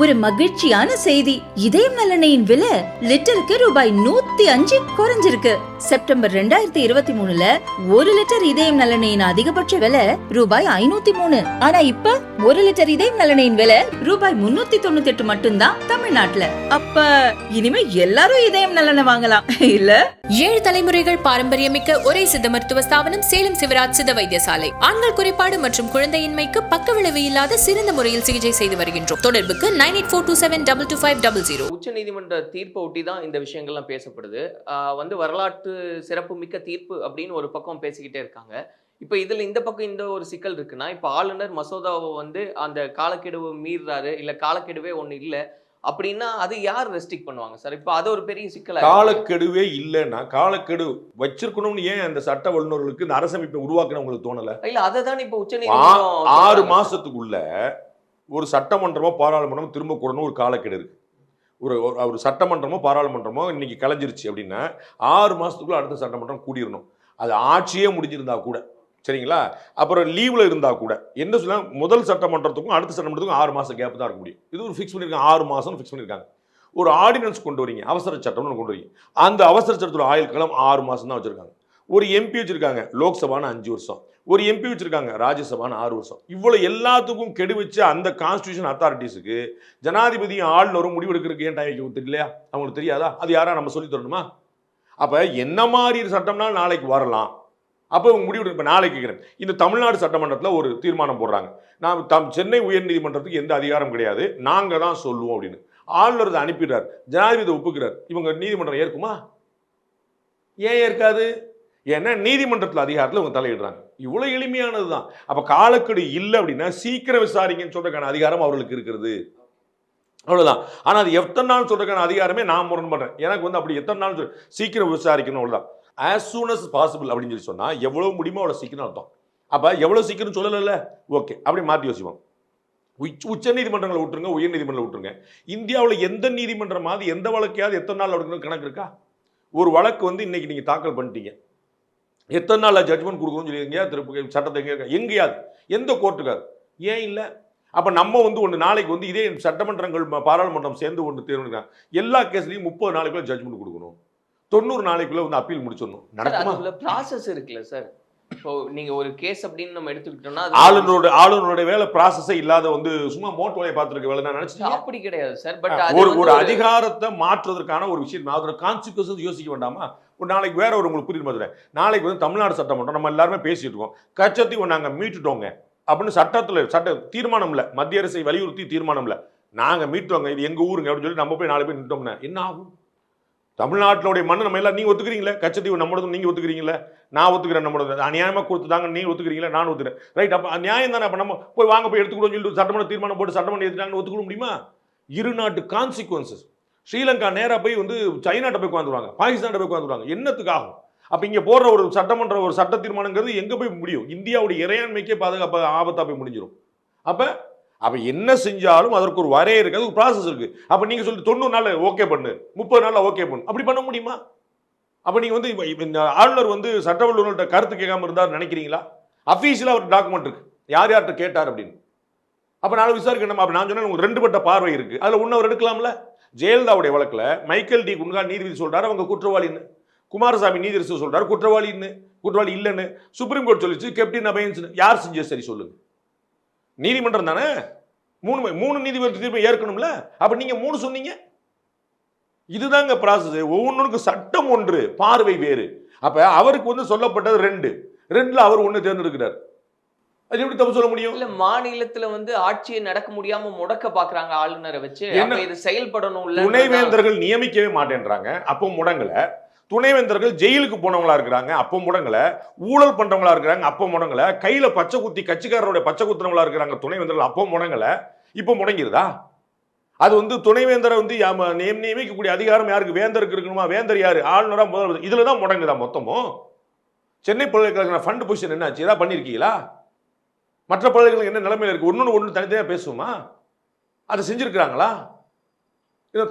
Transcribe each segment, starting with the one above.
ஒரு மகிழ்ச்சியான செய்தி. இதயம் நல்லெண்ணெயின் விலை லிட்டருக்கு ரூபாய் 105 குறைஞ்சிருக்கு. செப்டம்பர் 2023ல 1 லிட்டர் இதயம் நல்லெண்ணெயின் அதிகபட்ச விலை ரூபாய் 503. ஆனா இப்ப 1 லிட்டர் இதயம் நல்லெண்ணெயின் விலை ரூபாய் 398 மட்டும்தான் தமிழ்நாட்டுல. அப்ப இனிமே எல்லாரும் இதயம் நல்லெண்ணெய் வாங்கலாம் இல்ல? 7 தலைமுறைகள் பாரம்பரியமிக்க ஒரே சித்த மருத்துவ ஸ்தாபனம் சேலம் சிவராஜ் சித்த வைத்தியசாலை. ஆண்கள் குறைபாடு மற்றும் குழந்தையின்மைக்கு பக்கவிளைவு இல்லாத சிறந்த முறையில் சிகிச்சை செய்து வருகின்றோம். தொடர்புக்கு 9842722500. உச்ச நீதிமன்ற தீர்ப்பை ஒட்டி தான் இந்த விஷயங்கள்லாம் பேசப்படுது. வரலாற்று சிறப்பு மிக்க தீர்ப்பு அப்படின்னு ஒரு பக்கம் பேசிக்கிட்டே இருக்காங்க. இப்போ இதில் இந்த பக்கம் இந்த ஒரு சிக்கல் இருக்குன்னா, இப்போ ஆளுநர் மசோதாவை அந்த காலக்கெடுவை மீறாரு, இல்லை காலக்கெடுவே ஒன்று இல்லை அப்படின்னா அது யார் ரெஸ்ட்ரிக்ட் பண்ணுவாங்க சார்? இப்போ அது ஒரு பெரிய சிக்கல். காலக்கெடுவே இல்லைன்னா காலக்கெடு வச்சிருக்கணும்னு ஏன் அந்த சட்ட வல்லுநர்களுக்கு இந்த அரசமைப்பை உருவாக்கணும் உங்களுக்கு தோணல? இல்ல அதுதான் இப்போ உச்ச நீதிமன்றம் 6 மாசத்துக்குள்ள ஒரு சட்டமன்றமோ பாராளுமன்றமோ திரும்ப கூடணும் ஒரு காலக்கெடு இருக்கு. ஒரு சட்டமன்றமோ பாராளுமன்றமோ இன்னைக்கு கலைஞ்சிருச்சு அப்படின்னா 6 மாசத்துக்குள்ள அடுத்த சட்டமன்றம் கூடிடணும். அது ஆட்சியே முடிஞ்சிருந்தா கூட சரிங்களா, அப்புறம் லீவ்ல இருந்தா கூட என்ன சொல்ல, முதல் சட்டமன்றத்துக்கும் அடுத்த சட்டமன்றத்துக்கும் 6 மாசம் கேப் தான் இருக்க முடியும். இது ஒரு ஃபிக்ஸ் பண்ணிருக்காங்க, 6 மாசம் ஃபிக்ஸ் பண்ணிருக்காங்க. ஒரு ஆர்டினன்ஸ் கொண்டு வரீங்க, அவசர சட்டம்னு கொண்டு வரீங்க, அந்த அவசர சட்டத்தோட ஆயுள் காலம் 6 மாசம் தான் வச்சிருக்காங்க. ஒரு எம்பி வச்சிருக்காங்க லோக்சபான்னு 5 வருஷம், ஒரு எம்பி வச்சிருக்காங்க ராஜ்யசபான்னு 6 வருஷம். இவ்வளவு எல்லாத்துக்கும் கெடு வச்ச அந்த கான்ஸ்டியூஷன் அத்தாரிட்டிஸுக்கு ஜனாதிபதியும் ஆளுநரும் முடிவெடுக்கிறதுக்கு ஏன் டைம் வைக்க தெரியலையா? அவங்களுக்கு தெரியாதா? அது யாரா நம்ம சொல்லி தரணுமா? அப்ப என்ன மாதிரி சட்டம்னா நாளைக்கு வரலாம். அப்போ முடிவு. இப்போ நாளைக்கு கேட்குறேன், இந்த தமிழ்நாடு சட்டமன்றத்தில் ஒரு தீர்மானம் போடுறாங்க, நான் சென்னை உயர்நீதிமன்றத்துக்கு எந்த அதிகாரம் கிடையாது, நாங்கள் தான் சொல்லுவோம் அப்படின்னு. ஆளுநர் அதை அனுப்பிடுறார், ஜனாதிபதி ஒப்புக்கிறார். இவங்க நீதிமன்றம் ஏற்குமா? ஏன் ஏற்காது? ஏன்னா நீதிமன்றத்தில் அதிகாரத்தில் இவங்க தலையிடுறாங்க. இவ்வளோ எளிமையானது தான். அப்போ காலக்கெடு இல்லை அப்படின்னா சீக்கிரம் விசாரிங்கன்னு சொல்றதுக்கான அதிகாரம் அவர்களுக்கு இருக்கிறது, அவ்வளோதான். ஆனால் அது எத்தனை நாள் சொல்றதுக்கான அதிகாரமே நான் முரண்படுறேன். எனக்கு அப்படி எத்தனை நாள் சீக்கிரம் விசாரிக்கணும், அவ்வளோதான். as soon as possible அப்படின்னு சொல்லி சொன்னா எவ்வளவு முடியுமோ அவ்வளவு சீக்கிரம் அர்த்தம். அப்ப எவ்வளவு சீக்கிரம் சொல்லல, ஓகே அப்படி மாற்றி யோசிப்போம். உச்ச நீதிமன்றங்களை விட்டுருங்க, உயர் நீதிமன்றங்களை விட்டுருங்க. இந்தியாவில் எந்த நீதிமன்றமாவது எந்த வழக்கையாவது எத்தனை நாள் எடுக்கணும் கணக்கு இருக்கா? ஒரு வழக்கு இன்னைக்கு நீங்க தாக்கல் பண்ணிட்டீங்க, எத்தனை நாள் ஜட்மெண்ட் கொடுக்கணும்னு சொல்லியிருக்கீங்க, திருப்பி சட்டத்தை எங்கேயாவது எந்த கோர்ட்டுக்காது? ஏன் இல்லை? அப்ப நம்ம ஒன்று நாளைக்கு இதே சட்டமன்றங்கள் பாராளுமன்றம் சேர்ந்து ஒன்று தேர்வு எல்லா கேஸ்லையும் 30 நாளைக்குள்ள ஜட்மெண்ட் கொடுக்கணும், 90 நாளைக்குள்ள அப்பீல் முடிச்சிடணும். நடக்குமா? ப்ராசஸ் இருக்குல்ல சார். இப்போ நீங்க ஒரு கேஸ் அப்படின்னு நம்ம எடுத்துக்கிட்டோம்னா ஆளுநருடைய வேலை ப்ராசஸே இல்லாத சும்மா மோட் வேலையை பார்த்துருக்க வேலை நான் நினைச்சேன். அப்படி கிடையாது சார். பட் ஒரு அதிகாரத்தை மாற்றுவதற்கான ஒரு விஷயம், அதோட கான்சிக்வன்ஸ் யோசிக்க வேண்டாமா? ஒரு நாளைக்கு வேற ஒரு உங்களுக்கு புரியுது மாதிரி, நாளைக்கு தமிழ்நாடு சட்டமன்றம் நம்ம எல்லாருமே பேசிட்டு இருக்கோம், கச்சத்தையும் நாங்க மீட்டுட்டோங்க அப்படின்னு சட்ட தீர்மானம் இல்லை, மத்திய அரசை வலியுறுத்தி தீர்மானம் இல்லை, நாங்க மீட்டுவாங்க, இது எங்க ஊருங்க அப்படின்னு சொல்லி நம்ம போய் 4 பேர் நின்றோம்னா என்ன ஆகும்? தமிழ்நாட்டினுடைய மண்ணு நம்ம எல்லாம் நீங்க ஒத்துக்கிறீங்களே, கச்சத்தீவு நம்மளது நீங்க ஒத்துக்கிறீங்களே, நான் ஒத்துக்கிறேன், நம்மளது அநியாயமா கொடுத்துட்டாங்க நீங்க ஒத்துக்கிறீங்களா, நான் ஒத்துக்கிறேன், ரைட். அப்ப நியாயம் தானே. அப்ப நம்ம போய் வாங்க போய் எடுத்துக்கூட சொல்லிட்டு சட்டமன்ற தீர்மானம் போட்டு சட்டமன்றம் எடுத்துட்டாங்கன்னு ஒத்துக்க முடியுமா? இரு நாட்டு கான்சிக்வன்சஸ். ஸ்ரீலங்கா நேரா போய் சைனாட்ட போய் உட்காந்துருவாங்க, பாகிஸ்தான் போய் உட்காந்துருவாங்க, என்னத்துக்கு ஆகும்? அப்ப இங்க போடுற ஒரு சட்டமன்ற ஒரு சட்ட தீர்மானங்கிறது எங்க போய் முடியும்? இந்தியாவுடைய இறையாண்மைக்கே பாதுகாப்பு ஆபத்தா போய் முடிஞ்சிடும். அப்ப என்ன செஞ்சாலும் அதற்கு ஒரு வரைய இருக்கு, அது ஒரு ப்ராசஸ் இருக்கு. அப்ப நீங்க சொல்லி 90 நாள் ஓகே பண்ணு, 30 நாள்ல ஓகே பண்ணு, அப்படி பண்ண முடியுமா? அப்ப நீங்க ஆளுநர் சட்ட வல்லுநர்கிட்ட கருத்து கேட்காம இருந்தார் நினைக்கிறீங்களா? அபிஷியலா ஒரு டாக்குமெண்ட் இருக்கு, யார் யார்கிட்ட கேட்டார் அப்படின்னு. அப்ப நாளை விசாரிக்கணும். அப்ப நான் சொன்னேன் உங்களுக்கு 2 பட்ட பார்வை இருக்கு, அதுல ஒன்னு எடுக்கலாம்ல. ஜெயலலிதாவுடைய வழக்குல மைக்கேல் டி குன்ஹா நீதிபதி சொல்றாரு அவங்க குற்றவாளின்னு, குமாரசாமி நீதிபதி சொல்றாரு குற்றவாளி இல்லைன்னு, சுப்ரீம் கோர்ட் சொல்லிச்சு கேப்டன் அபயன்ஸ். யார் செஞ்ச சரி சொல்லுங்க? நீதிமன்றம் தானே. 3 நீதிபதி தீர்ப்பை ஏற்கணும்ல. அப்ப நீங்க 3 சொன்னீங்க. இதுதாங்க ப்ராசஸ். ஒவ்வொன்றுக்கு சட்டம் ஒன்று, பார்வை வேறு. அப்ப அவருக்கு சொல்லப்பட்டது 2ல அவர் 1 தேர்ந்தெடுக்கிறார். அது எப்படி தப்பு சொல்ல முடியும்? இல்ல மாநிலத்துல ஆட்சியை நடக்க முடியாம முடக்க பாக்குறாங்க ஆளுநரை வச்சு. இது செயல்படணும். துணைவேந்தர்கள் நியமிக்கவே மாட்டேன்றாங்க, அப்போ முடங்கல. துணைவேந்தர்கள் ஜெயிலுக்கு போனவங்களா இருக்கிறாங்க, அப்போ முடங்கல. ஊழல் பண்றவங்களா இருக்கிறாங்க, அப்போ முடங்கல. கையில பச்சை குத்தி கட்சிக்காரருடைய பச்சை குத்துறவங்களா இருக்கிறாங்க துணைவேந்தர்கள், அப்போ முடங்கல. இப்போ முடங்கிருதா? அது துணைவேந்தரை நியமிக்கக்கூடிய அதிகாரம் யாருக்கு? வேந்தருக்கு இருக்கணுமா? வேந்தர் யாரு? ஆளுநரா முதல்வர். இதுலதான் முடங்குதா மொத்தமும்? சென்னை பல்கலைக்கழக ஃபண்ட் பொசிஷன் என்ன ஆச்சு? ஏதாவது பண்ணிருக்கீங்களா? மற்ற பல்கலைக்கழகம் என்ன நிலைமையில இருக்கு? ஒன்னு தனித்தனியா பேசுவோமா? அதை செஞ்சிருக்கிறாங்களா?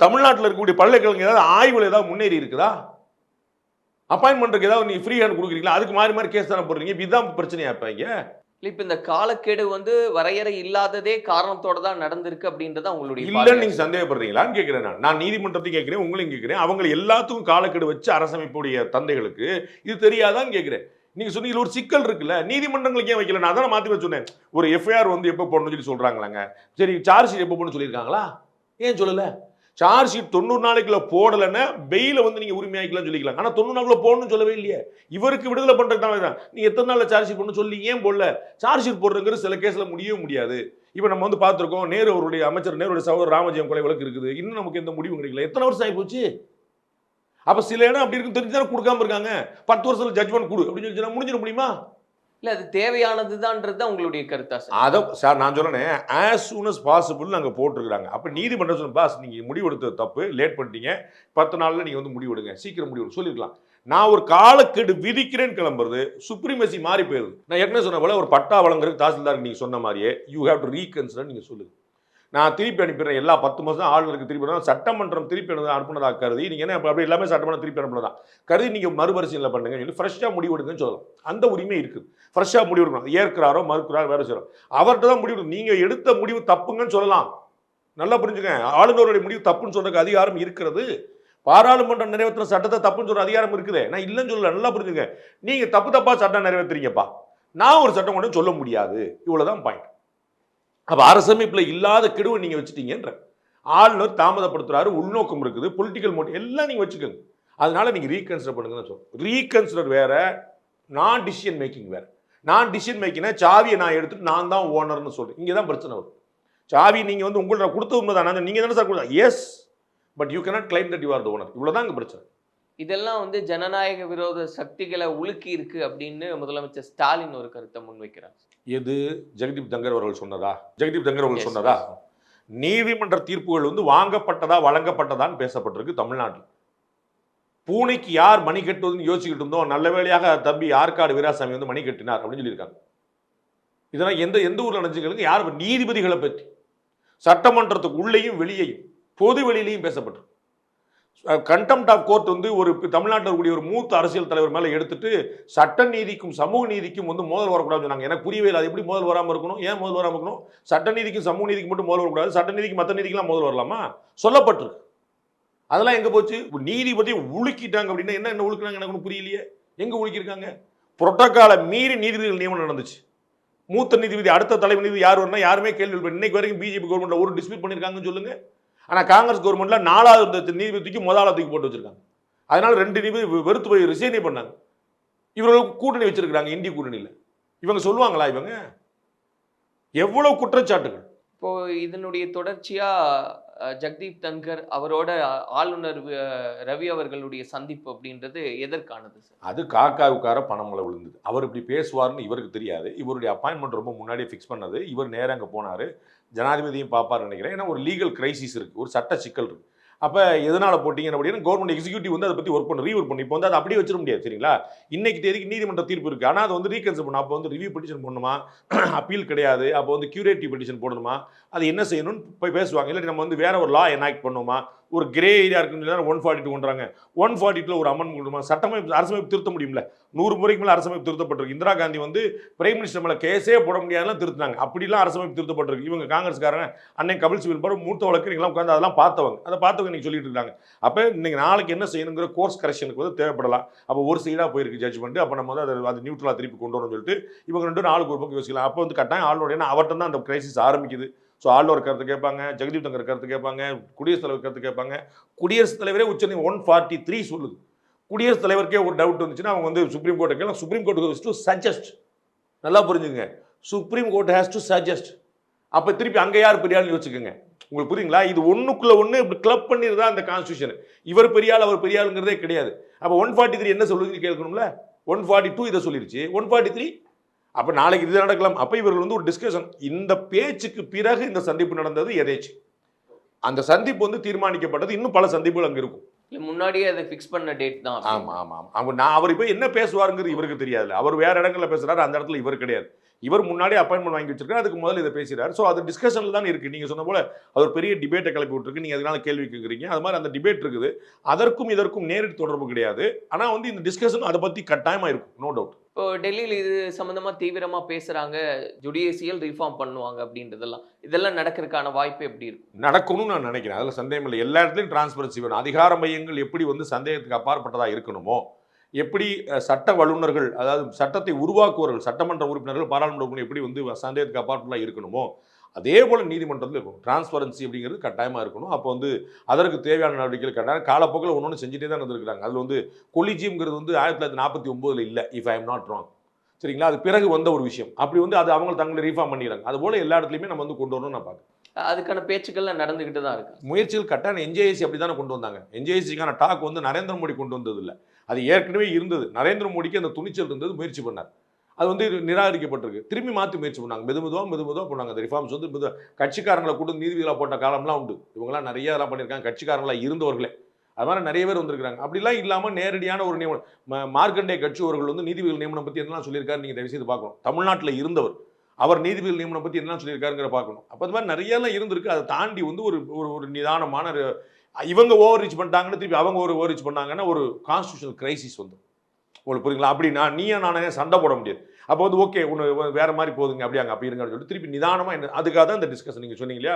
தமிழ்நாட்டில் இருக்கக்கூடிய பல்கலைக்கழகம் ஏதாவது ஆய்வுல ஏதாவது முன்னேறி இருக்குதா? அப்பாயின்மெண்ட்டுக்கு ஏதாவது நீ ஃப்ரீ ஹேண்ட் கொடுக்குறீங்களா? அதுக்கு மாறி கேஸ் தானே போடுறீங்க. இதுதான் பிரச்சனையா? இப்ப இங்க இப்ப இந்த காலக்கெடு வந்து வரையறை இல்லாததே காரணத்தோட தான் நடந்திருக்கு அப்படின்றது உங்களுடைய இல்லன்னு நீங்க சந்தேகப்படுறீங்களான்னு கேட்கிறேன். நான் நீதிமன்றத்தையும் கேட்கிறேன், உங்களையும் கேட்கிறேன். அவங்க எல்லாத்துக்கும் காலக்கெடு வச்சு அரசமைப்புடைய தந்தைகளுக்கு இது தெரியாதான்னு கேட்கிறேன். நீங்க சொன்னீங்க ஒரு சிக்கல் இருக்குல்ல, நீதிமன்றங்களுக்கு ஏன் வைக்கல? நான் அதான் மாத்தி சொன்னேன். ஒரு எஃப்ஐஆர் வந்து எப்போ போடணும்னு சொல்லி சொல்றாங்களாங்க. சரி, சார்ஜ் ஷீட் எப்போ போடணும்னு சொல்லியிருக்காங்களா? ஏன் சொல்லல? சார்ஜ் ஷீட் 90 நாளைக்குள்ள போடலைன்னா பெயில வந்து நீங்க உரிமையாக்கலாம் சொல்லிக்கலாம். ஆனா 90 நாளுக்குள்ள போடணும்னு சொல்லவே இல்லையே. இவருக்கு விடுதலை பண்றது தான். நீ எத்தனை நாள்ல சார்ஜ் ஷீட் பண்ணு சொல்லி ஏன் போடல? சார்ஜ் ஷீட் போடுறதுங்கிறது சில கேஸ்ல முடியவே முடியாது. இப்ப நம்ம வந்து பார்த்திருக்கோம், நேரு அவருடைய அமைச்சர் நேருடைய சகோதரர் ராமஜெயம் கொலை வழக்கு இருக்குது. இன்னும் நமக்கு எந்த முடிவும் கிடைக்கல. எத்தனை வருஷம் ஆகி போச்சு? அப்ப சில இடம் அப்படி இருக்கு தெரிஞ்சுதானே கொடுக்காம இருக்காங்க. 10 வருஷத்துல ஜட்மெண்ட் கொடு அப்படின்னு சொல்லி முடிஞ்சிட முடியுமா? இல்ல அது தேவையானதுதான்ன்றது உங்களுடைய கருத்தா சார்? அதை சார் நான் சொன்னேன், as soon as possible நாங்கள் போட்டிருக்கிறாங்க. அப்போ நீதிமன்றம் சொன்ன பாஸ் நீங்கள் முடிவெடுத்தது தப்பு, லேட் பண்ணிட்டீங்க, 10 நாளில் நீங்கள் வந்து முடிவெடுங்க, சீக்கிரம் முடிவெடு சொல்லியிருக்கலாம். நான் ஒரு காலக்கெடு விதிக்கிறேன்னு கிளம்புறது சுப்ரீமசி மாறி போயிருது. நான் ஏற்கனவே சொன்ன போல ஒரு பட்டா வழங்குறதுக்கு தாசில்தாருக்கு நீங்கள் சொன்ன மாதிரியே யூ ஹேவ் டு ரீகன்சிடர் நீங்கள் சொல்லுங்க. நான் திருப்பி அனுப்பிடுறேன் எல்லா 10 மாதம் ஆளுநருக்கு திருப்பி அனுப்பணும். சட்டமன்றம் திருப்பி அனுப்புனதாக கருதி நீங்கள் என்ன அப்படி எல்லாமே சட்டமன்றம் திருப்பி அனுப்புனதா கருதி நீங்கள் மறுபரிசீலனை பண்ணுங்க சொல்லி ஃப்ரெஷ்ஷாக முடிவெடுங்கன்னு சொல்லலாம். அந்த உரிமை இருக்குது. ஃப்ரெஷ்ஷாக முடிவெடுக்கணும். ஏற்கிறாரோ மறுக்கிறாரோ வேறு சொல்லலாம். அவர்கிட்ட தான் முடிவு. நீங்கள் எடுத்த முடிவு தப்புங்கன்னு சொல்லலாம். நல்லா புரிஞ்சுங்க. ஆளுநருடைய முடிவு தப்புன்னு சொல்றதுக்கு அதிகாரம் இருக்கிறது. பாராளுமன்றம் நிறைவேற்றின சட்டத்தை தப்புன்னு சொல்ற அதிகாரம் இருக்குது. நான் இல்லைன்னு சொல்லல. நல்லா புரிஞ்சுங்க. நீங்க தப்பா சட்டம் நிறைவேற்றுறீங்கப்பா, நான் ஒரு சட்டம் கொண்டு சொல்ல முடியாது. இவ்வளவுதான் பாயிண்ட். அப்ப அரசமைப்புல இல்லாத கெடுவை நீங்க வச்சுட்டீங்கன்ற. ஆளுநர் தாமதப்படுத்துறாரு, உள்நோக்கம் இருக்குது, பொலிட்டிக்கல் மோட்டிவ் எல்லாம் நீங்க வச்சுக்கோங்க. அதனால நீங்க ரீகன்சிடர் பண்ணுங்கன்னு சொல்றோம். ரீகன்சிடர் வேற, நான் டிசிஷன் மேக்கிங் வேற. நான் டிசிஷன் மேக்கிங்னா சாவியை நான் எடுத்துட்டு நான் தான் ஓனர்னு சொல்றேன். இங்கே தான் பிரச்சனை வரும். சாவி நீங்க வந்து உங்களோட கொடுத்த உண்மைதான், நீங்க தானே சார் கொடுத்தா? Yes, but you cannot claim that you are the owner. இவ்வளவுதான் இங்க பிரச்சனை. இதெல்லாம் வந்து ஜனநாயக விரோத சக்திகளை உலுக்கி இருக்கு அப்படின்னு முதலமைச்சர் ஸ்டாலின் ஒரு கருத்தை முன்வைக்கிறார். எது ஜெகதீப் தங்கர் அவர்கள் சொன்னதா? ஜெகதீப் தங்கர் அவர்கள் சொன்னதா? நீதிமன்ற தீர்ப்புகள் வந்து வாங்கப்பட்டதா வழங்கப்பட்டதான்னு பேசப்பட்டிருக்கு தமிழ்நாட்டில். பூனைக்கு யார் மணி கட்டுவதுன்னு யோசிச்சுக்கிட்டு இருந்தோம், நல்ல வேளையாக தம்பி ஆற்காடு வீராசாமி வந்து மணி கட்டினார் அப்படின்னு சொல்லியிருக்காங்க. இதெல்லாம் எந்த ஊர்ல நினைச்சுக்களுங்க? யார்? நீதிபதிகளை பற்றி சட்டமன்றத்துக்கு உள்ளேயும் வெளியேயும் பொது வெளியிலையும் பேசப்பட்டிருக்கு. கண்டெம்ட் ஆஃப் கோர்ட் வந்து ஒரு தமிழ்நாட்டில் இருக்கக்கூடிய ஒரு மூத்த அரசியல் தலைவர் மேலே எடுத்துட்டு சட்ட நீதிக்கும் சமூக நீதிக்கும் வந்து மோதல் வரக்கூடாதுன்னு சொன்னாங்க. எனக்கு புரியவே இல்லை. அது எப்படி மோதல் வராமல் இருக்கணும்? ஏன் மோதல் வராமல் இருக்கணும்? சட்ட நீதிக்கும் சமூக நீதிக்கு மட்டும் மோதல் வரக்கூடாது, சட்ட நீதிக்கு மற்ற நீதிக்கெல்லாம் மோதல் வரலாமா? சொல்லப்பட்டிருக்கு. அதெல்லாம் எங்கே போச்சு? நீதிபதியை உலுக்கிட்டாங்க அப்படின்னா என்ன உழுக்குறாங்க? எனக்கு ஒன்றும் புரியலையே. எங்கே உலுக்கியிருக்காங்க? புரோட்டோகாலை மீறி நீதிபதிகள் நியமனம் நடந்துச்சு. மூத்த நீதிபதி அடுத்த தலைமை நீதிபதி யார் வரணும் யாருமே கேள்வி இல்லை. இன்னைக்கு வரைக்கும் பிஜேபி கவர்மெண்ட்ல ஒரு டிஸ்பியூட் பண்ணியிருக்காங்கன்னு சொல்லுங்க. ஆனால் காங்கிரஸ் கவர்மெண்ட்ல 4வது நீதிபதிக்கு முதலாவது தூக்கி போட்டு வச்சிருக்காங்க. அதனால 2 நீதிபதி வெறுத்து போய் ரிசைனே பண்ணாங்க. இவர்களுக்கு கூட்டணி வச்சிருக்காங்க இந்திய கூட்டணியில். இவங்க சொல்லுவாங்களா? இவங்க எவ்வளவு குற்றச்சாட்டுகள். இப்போ இதனுடைய தொடர்ச்சியா ஜெகதீப் தன்கர் அவரோட ஆளுநர் ரவி அவர்களுடைய சந்திப்பு அப்படின்றது எதற்கானது சார்? அது காக்காவுக்கார பணமலை விழுந்தது. அவர் இப்படி பேசுவார்னு இவருக்கு தெரியாது. இவருடைய அப்பாயின்மெண்ட் ரொம்ப முன்னாடியே ஃபிக்ஸ் பண்ணது. இவர் நேரம் அங்கே போனார், ஜனாதிபதியும் பார்ப்பார்னு நினைக்கிறேன். ஏன்னா ஒரு லீகல் கிரைசிஸ் இருக்குது, ஒரு சட்ட சிக்கல் இருக்குது. அப்போ எதனால் போட்டிங்க அப்படின்னு கவர்மெண்ட் எக்ஸிக்யூட்டிவ் வந்து அதை பற்றி ஒர்க் பண்ணி ரீவர் பண்ணி இப்போ வந்து அதை அப்படியே வச்சிட முடியாது. சரிங்களா? இன்னைக்கு தேதிக்கு நீதிமன்ற தீர்ப்பு இருக்குது, ஆனால் அதை வந்து ரீகன்சிடர் பண்ணணும். அப்போ வந்து ரிவ்யூ பெட்டிஷன் பண்ணணுமா? அப்பீல் கிடையாது. அப்போ வந்து கியூரேட்டிவ் பெட்டிஷன் போடணுமா? அது என்ன செய்யணும்னு போய் பேசுவாங்க. இல்லை நம்ம வந்து வேற ஒரு லா எனாக்ட் பண்ணுமா? ஒரு கிரே ஏரியா இருக்குன்னு 142 கொண்டாங்க. 142 ஒரு அமெண்ட்மெண்ட் கொடுமா? சட்டமைப்பு அரசமைப்பு திருத்த முடியும்ல? 100 முறைக்கு மேலே அரசமைப்பு திருத்தப்பட்டிருக்கு. இந்திரா காந்தி வந்து பிரைம் மினிஸ்டர் மேலே கேஸே போட முடியாதுலாம் திருத்தினாங்க. அப்படிலாம் அரசமைப்பு திருத்தப்பட்டிருக்கு. இவங்க காங்கிரஸ்காரங்க அன்னைக்கு கபில் சிபில் பாரு மூத்த வழக்கறிஞர்கள்லாம் உட்காந்து அதெல்லாம் பார்த்தவங்க. அதை பார்த்தவங்க இன்னைக்கு சொல்லிட்டு இருக்காங்க. அப்போ இன்னைக்கு நாளைக்கு என்ன செய்யணுங்கிற கோர்ஸ் கரெக்ஷனுக்கு வந்து தேவைப்படலாம். அப்போ ஒரு சைடாக போயிருக்கு ஜட்ஜ்மெண்ட். அப்போ நம்ம வந்து அது நியூட்ரலாக திருப்பி கொண்டு வரணும்னு சொல்லிட்டு இவங்க 2 நாளுக்கு ஒரு பக்கம் யோசிக்கலாம். அப்போ வந்து கட்டாயம் ஆளுநர் அவர்கிட்ட தான் அந்த கிரைசிஸ் ஆரம்பிக்குது. ஸோ ஆளுநர் கருத்து கேட்பாங்க, ஜெகதீப் தங்கர் கருத்து கேட்பாங்க, குடியரசுத் தலைவர் கருத்து கேட்பாங்க. குடியரசுத் தலைவரே உச்சநீதிமன்றம் 143 சொல்லுது. குடியரசுத் தலைவருக்கே ஒரு டவுட் வந்துச்சுன்னா அவங்க வந்து சுப்ரீம் கோர்ட்டை கேட்கலாம். Supreme court to suggest. நல்லா புரிஞ்சுங்க, supreme court has to suggest. அப்போ திருப்பி அங்கே யார் பெரியாள்னு யோசிச்சுக்கோங்க. உங்களுக்கு புரியுங்களா? இது ஒன்றுக்குள்ள ஒன்று இப்படி கிளப் பண்ணிடுறதா அந்த கான்ஸ்டியூஷன். இவர் பெரியாள் அவர் பெரியாளுங்கிறதே கிடையாது. அப்போ 143 என்ன சொல்லுதுன்னு கேட்கணும்ல? 142 இதை சொல்லிருச்சு, 143 அப்போ நாளைக்கு இது நடக்கலாம். அப்போ இவர்கள் வந்து ஒரு டிஸ்கஷன். இந்த பேச்சுக்கு பிறகு இந்த சந்திப்பு நடந்தது எதேச்சு. அந்த சந்திப்பு வந்து தீர்மானிக்கப்பட்டது. இன்னும் பல சந்திப்புகள் அங்கே இருக்கும். முன்னாடியே அதை ஃபிக்ஸ் பண்ண டேட் தான். ஆமாம். அவர் இப்போ என்ன பேசுவாருங்கிறது இவருக்கு தெரியாது. அவர் வேற இடங்கள்ல பேசுறாரு, அந்த இடத்துல இவர் கிடையாது. இவர் முன்னாடி அப்பாயின்மெண்ட் வாங்கி வச்சிருக்காரு, அதுக்கு முதல்ல இதை பேசுறாரு. ஸோ அது டிஸ்கஷனில் தான் இருக்குது. நீங்கள் சொன்ன போல அது ஒரு பெரிய டிபேட்டை கிளப்பி விட்டுருக்கு. நீங்கள் அதனால கேள்வி கேட்குறீங்க. அது மாதிரி அந்த டிபேட் இருக்குது. அதற்கும் இதற்கும் நேரடி தொடர்பு கிடையாது. ஆனால் வந்து இந்த டிஸ்கஷன் அதை பற்றி கட்டாயமாக இருக்கும், நோ டவுட். இப்போ டெல்லியில் இது சம்மந்தமாக தீவிரமாக பேசுகிறாங்க, ஜுடிஷியல் ரிஃபார்ம் பண்ணுவாங்க இதெல்லாம் நடக்கிறதுக்கான வாய்ப்பு எப்படி இருக்கு? நடக்கணும்னு நான் நினைக்கிறேன். அதில் சந்தேகம் இல்லை. எல்லா இடத்துலையும் டிரான்ஸ்பரன்சி வேணும். அதிகார மையங்கள் எப்படி வந்து சந்தேகத்துக்கு அப்பாற்பட்டதாக இருக்கணுமோ, எப்படி சட்ட வல்லுநர்கள், அதாவது சட்டத்தை உருவாக்குவர்கள், சட்டமன்ற உறுப்பினர்கள், பாராளுமன்ற உறுப்பினர் எப்படி வந்து சந்தேகத்துக்கு அப்பாற்பட்டதாக இருக்கணுமோ, அதே போல் நீதிமன்றத்தில் இருக்கணும். டிரான்ஸ்பரன்சி அப்படிங்கிறது கட்டாயமாக இருக்கணும். அப்போ வந்து அதற்கு தேவையான நடவடிக்கைகள் கட்டாயம் காலப்போக்கில் ஒன்று செஞ்சுட்டே தான் இருந்திருக்கிறாங்க. அதில் வந்து கொலிஜியம்ங்கிறது வந்து 1949 இல்லை, if I am not wrong, சரிங்களா? அது பிறகு வந்த ஒரு விஷயம். அப்படி வந்து அது அவங்க தங்களை ரீஃபார்ம் பண்ணிடுறாங்க. அது போல் எல்லா இடத்துலையுமே நம்ம வந்து கொண்டு வரணும்னு நான் பார்க்குறேன். அதுக்கான பேச்சுக்கள்லாம் நடந்துக்கிட்டு தான் இருக்கு. முயற்சிகள் கட்டாயம் என்ஜேஎஸ்சி அப்படி தானே கொண்டு வந்தாங்க. என்ஜேஎஸ்சிக்கான டாக் வந்து நரேந்திர மோடி கொண்டு வந்தது இல்லை, அது ஏற்கனவே இருந்தது. நரேந்திர மோடிக்கு அந்த துணிச்சல் இருந்தது, முயற்சி பண்ணார். அது வந்து நிராகரிக்கப்பட்டிருக்கு. திரும்பி மாற்றி முயற்சி பண்ணாங்க. மெதுமெதுவாக பண்ணாங்க. அந்த ரிஃபார்ம்ஸ் வந்து கட்சிக்காரங்களை கூட்டு நீதிபதிகளாக போட்ட காலம்லாம் உண்டு. இவங்களாம் நிறைய இதெல்லாம் பண்ணியிருக்காங்க, கட்சிக்காரங்களாக இருந்தவர்களே. அது மாதிரி நிறைய பேர் வந்திருக்காங்க. அப்படிலாம் இல்லாமல் நேரடியான ஒரு நியமனம். மார்க்கண்டே கட்சி அவர்கள் வந்து நீதிபதிகள் நியமனம் பற்றி என்னெல்லாம் சொல்லியிருக்காரு நீங்கள் தயவு செய்து பார்க்கணும். தமிழ்நாட்டில் இருந்தவர், அவர் நீதிபதிகள் நியமனம் பற்றி என்னெல்லாம் சொல்லியிருக்காருங்கிற பார்க்கணும். அப்போ அது மாதிரி நிறையலாம் இருந்திருக்கு. அதை தாண்டி வந்து ஒரு நிதானமான இவங்க ஓவர் ரீச் பண்ணிட்டாங்கன்னு திருப்பி அவங்க ஒரு ஓவர் ரீச் பண்ணாங்கன்னா ஒரு கான்ஸ்டியூஷனல் கிரைசிஸ் வந்து உங்களுக்கு புரியுங்களா? அப்படின்னா நானே சண்டை போட முடியாது. அப்போ வந்து ஓகே ஒன்று வேறு மாதிரி போதுங்க, அப்படியாங்க அப்படி இருங்கன்னு சொல்லிட்டு திருப்பி நிதானமாக என்ன, அதுக்காக தான் இந்த டிஸ்கஷன். நீங்கள் சொன்னீங்க இல்லையா,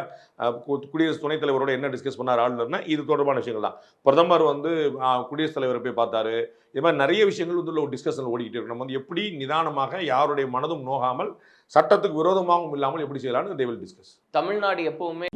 குடியரசு துணைத் தலைவரோட என்ன டிஸ்கஸ் பண்ணார் ஆளுநர்னா, இது தொடர்பான விஷயங்கள் தான். பிரதமர் வந்து குடியரசுத் தலைவரை போய் பார்த்தாரு. இது மாதிரி நிறைய விஷயங்கள் வந்து ஒரு டிஸ்கஷன் ஓடிக்கிட்டு இருக்கு. நம்ம வந்து எப்படி நிதானமாக யாருடைய மனதும் நோகாமல் சட்டத்துக்கு விரோதமாகவும் இல்லாமல் எப்படி செய்யலாம்னு தே வில் டிஸ்கஸ். தமிழ்நாடு எப்பவுமே